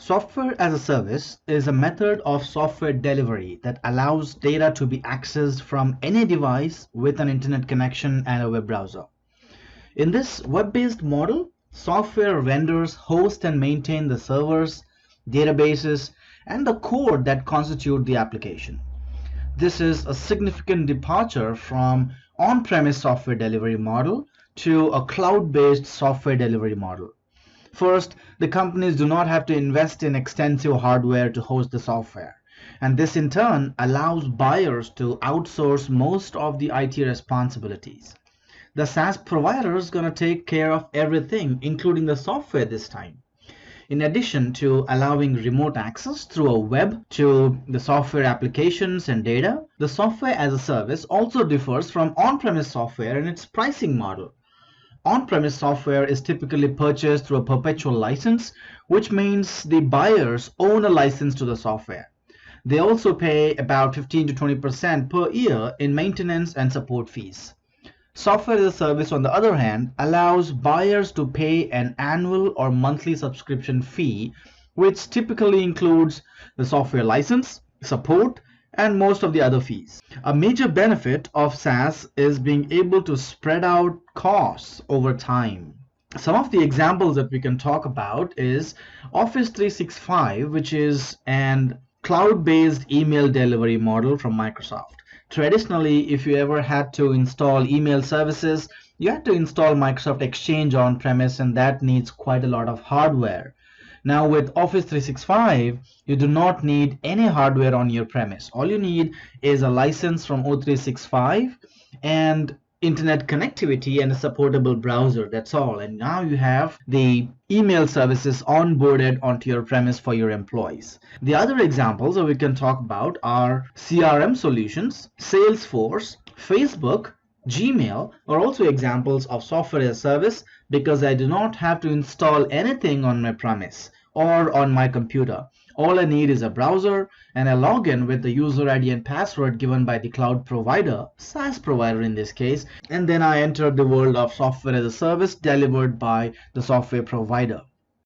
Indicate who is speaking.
Speaker 1: Software as a service is a method of software delivery that allows data to be accessed from any device with an internet connection and a web browser. In this web-based model, software vendors host and maintain the servers, databases, and the code that constitute the application. This is a significant departure from on-premise software delivery model to a cloud-based software delivery model. First, the companies do not have to invest in extensive hardware to host the software, and this in turn allows buyers to outsource most of the IT responsibilities. The SaaS provider is going to take care of everything, including the software this time. In addition to allowing remote access through a web to the software applications and data, the software as a service also differs from on-premise software in its pricing model. On-premise software is typically purchased through a perpetual license, which means the buyers own a license to the software. They also pay about 15 to 20% per year in maintenance and support fees. Software as a service, on the other hand, allows buyers to pay an annual or monthly subscription fee, which typically includes the software license, support, and most of the other fees. A major benefit of SaaS is being able to spread out costs over time. Some of the examples that we can talk about is Office 365, which is an cloud-based email delivery model from Microsoft. Traditionally, if you ever had to install email services, you had to install Microsoft Exchange on-premise, and that needs quite a lot of hardware. Now with Office 365, you do not need any hardware on your premise. All you need is a license from O365 and internet connectivity and a supportable browser. That's all. And now you have the email services onboarded onto your premise for your employees. The other examples that we can talk about are CRM solutions, Salesforce, Facebook, Gmail are also examples of software as a service because I do not have to install anything on my premise or on my computer. All I need is a browser and a login with the user ID and password given by the cloud provider, SaaS provider in this case, and then I enter the world of software as a service delivered by the software provider.